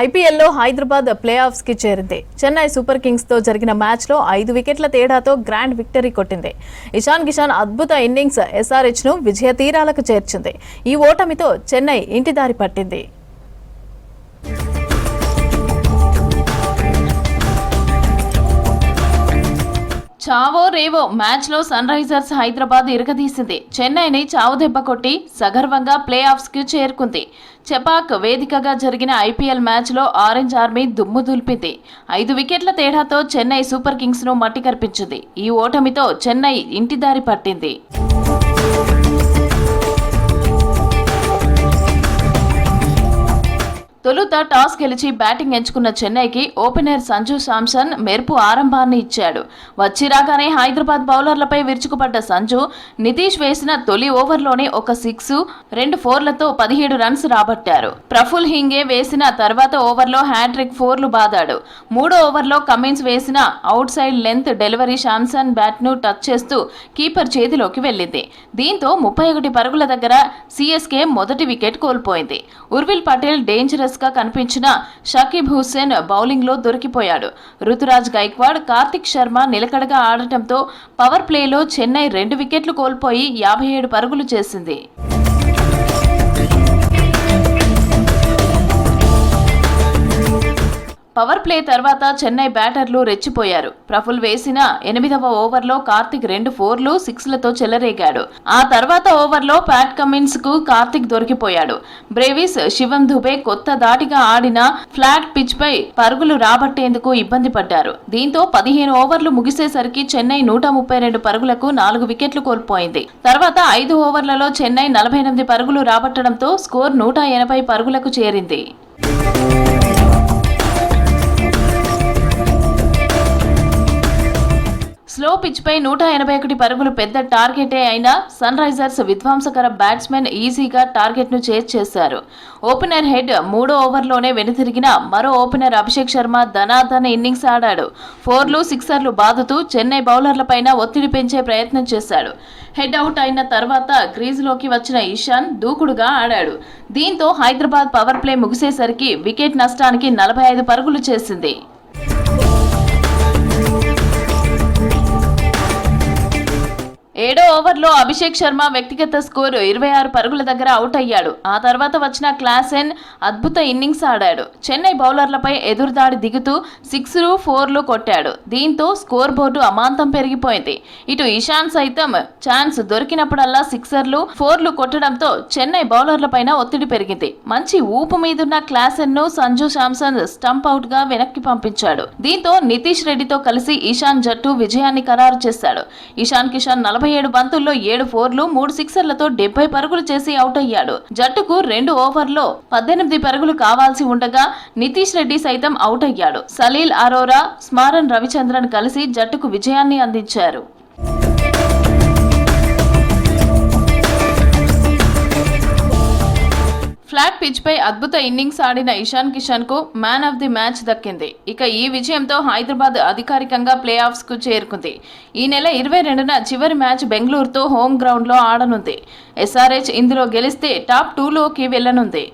ఐపీఎల్లో Hyderabad play offs కి చేరింది. చెన్నై సూపర్ కింగ్స్ తో జరిగిన మ్యాచ్ లో 5 వికెట్ల తేడాతో గ్రాండ్ విక్టరీ కొట్టింది. ఇషాన్ కిషాన్ అద్భుత ఇన్నింగ్స్ ఎస్ఆర్హెచ్ ను విజయ తీరాలకు చేర్చింది. ఈ ఓటమితో చెన్నై ఇంటిదారి పట్టింది. చావో రేవో మ్యాచ్ లో సన్ రైజర్స్ హైదరాబాద్ ఇరగదీసింది. చెన్నైని చావు దెబ్బ కొట్టి సగర్వంగా ప్లే ఆఫ్స్ కు చేరుకుంది. చెపాక్ వేదికగా జరిగిన ఐపీఎల్ మ్యాచ్ లో ఆరెంజ్ ఆర్మీ దుమ్ము దులిపింది. 5 వికెట్ల తేడాతో చెన్నై సూపర్ కింగ్స్ ను మట్టి కర్పించింది. ఈ ఓటమితో చెన్నై ఇంటిదారి పట్టింది. తొలుత టాస్ గెలిచి బ్యాటింగ్ ఎంచుకున్న చెన్నైకి ఓపెనర్ సంజు శాంసన్ మెరుపు ఆరంభాన్ని ఇచ్చాడు. వచ్చిరాగానే హైదరాబాద్ బౌలర్లపై విరుచుకుపడ్డ సంజు నితీష్ వేసిన తొలి ఓవర్లోనే ఒక 6, 2 4లతో 17 రన్స్ రాబట్టారు. ప్రఫుల్ హింగే వేసిన తర్వాత ఓవర్లో హ్యాట్రిక్ 4లు బాదాడు. 3వ ఓవర్లో కమిన్స్ వేసిన out side length delivery Samson bat ను టచ్ చేస్తూ కీపర్ చేతిలోకి వెళ్లింది. దీంతో 31 పరుగుల దగ్గర సిఎస్కే మొదటి వికెట్ కోల్పోయింది. ఉర్విల్ పటేల్ డేంజరస్ గా కనిపించిన షకీబ్ హుస్సేన్ బౌలింగ్ లో దొరికిపోయాడు. రుతురాజ్ గైక్వాడ్, కార్తిక్ శర్మ నిలకడగా ఆడటంతో పవర్ ప్లేలో చెన్నై 2 వికెట్లు కోల్పోయి 57 పరుగులు చేసింది. పవర్ ప్లే తర్వాత చెన్నై బ్యాటర్లు రెచ్చిపోయారు. ప్రఫుల్ వేసిన 8వ ఓవర్లో కార్తిక్ 2 4లు 6లతో చెలరేగాడు. ఆ తర్వాత ఓవర్లో ప్యాట్ కమిన్స్ కు కార్తిక్ దొరికిపోయాడు. బ్రేవిస్, శివం దుబే కొత్త దాటిగా ఆడిన ఫ్లాట్ పిచ్ పై పరుగులు రాబట్టేందుకు ఇబ్బంది పడ్డారు. దీంతో 15 ఓవర్లు ముగిసేసరికి చెన్నై 132 పరుగులకు 4 వికెట్లు కోల్పోయింది. తర్వాత 5 ఓవర్లలో చెన్నై 48 పరుగులు రాబట్టడంతో స్కోర్ 180 పరుగులకు చేరింది. స్లో పిచ్ పై 181 పరుగులు పెద్ద టార్గెటే అయినా సన్ రైజర్స్ విధ్వంసకర బ్యాట్స్మెన్ ఈజీగా టార్గెట్ ను చేశారు. ఓపెనర్ హెడ్ 3వ ఓవర్లోనే వెనుతిరిగిన మరో ఓపెనర్ అభిషేక్ శర్మ ధనాధన ఇన్నింగ్స్ ఆడాడు. 4లు 6లు బాదుతూ చెన్నై బౌలర్లపైన ఒత్తిడి పెంచే ప్రయత్నం చేశాడు. హెడ్ అవుట్ అయిన తర్వాత క్రీజులోకి వచ్చిన ఇషాన్ దూకుడుగా ఆడాడు. దీంతో హైదరాబాద్ పవర్ ప్లే ముగిసేసరికి వికెట్ నష్టానికి 45 పరుగులు చేసింది. 7వ ఓవర్లో అభిషేక్ శర్మ వ్యక్తిగత స్కోరు 26 పరుగుల దగ్గర అవుట్ అయ్యాడు. ఆ తర్వాత వచ్చిన క్లాసెన్ అద్భుత ఇన్నింగ్స్ ఆడాడు. చెన్నై బౌలర్లపై ఎదురుదాడి దిగుతూ 6లు 4లు కొట్టాడు. దీంతో స్కోర్ బోర్డు అమాంతం పెరిగిపోయింది. ఇటు ఇషాన్ సైతం ఛాన్స్ దొరికినప్పుడల్లా 6లు 4లు కొట్టడంతో చెన్నై బౌలర్లపైన ఒత్తిడి పెరిగింది. మంచి ఊపు మీదున్న క్లాసెన్ ను సంజు శాంసన్ స్టంప్ అవుట్ గా వెనక్కి పంపించాడు. దీంతో నితీష్ రెడ్డితో కలిసి ఇషాన్ జట్టు విజయాన్ని ఖరారు చేశాడు. ఇషాన్ కిషాన్ 47 బంతుల్లో 7 4లు 3 6లతో 70 పరుగులు చేసి అవుట్ అయ్యాడు. జట్టుకు 2 ఓవర్లో 18 పరుగులు కావాల్సి ఉండగా నితీష్ రెడ్డి సైతం అవుట్ అయ్యాడు. సలీల్ అరోరా, స్మారన్ రవిచంద్రన్ కలిసి జట్టుకు విజయాన్ని అందించారు. ఫ్లాట్ పిచ్ పై అద్భుత ఇన్నింగ్స్ ఆడిన ఇషాన్ కిషాన్ కు మ్యాన్ ఆఫ్ ది మ్యాచ్ దక్కింది. ఇక ఈ విజయంతో హైదరాబాద్ అధికారికంగా ప్లే ఆఫ్స్ కు చేరుకుంది. ఈ నెల 22న చివరి మ్యాచ్ బెంగళూరుతో హోమ్ గ్రౌండ్ లో ఆడనుంది. ఎస్ఆర్హెచ్ ఇందులో గెలిస్తే టాప్ 2లోకి వెళ్లనుంది.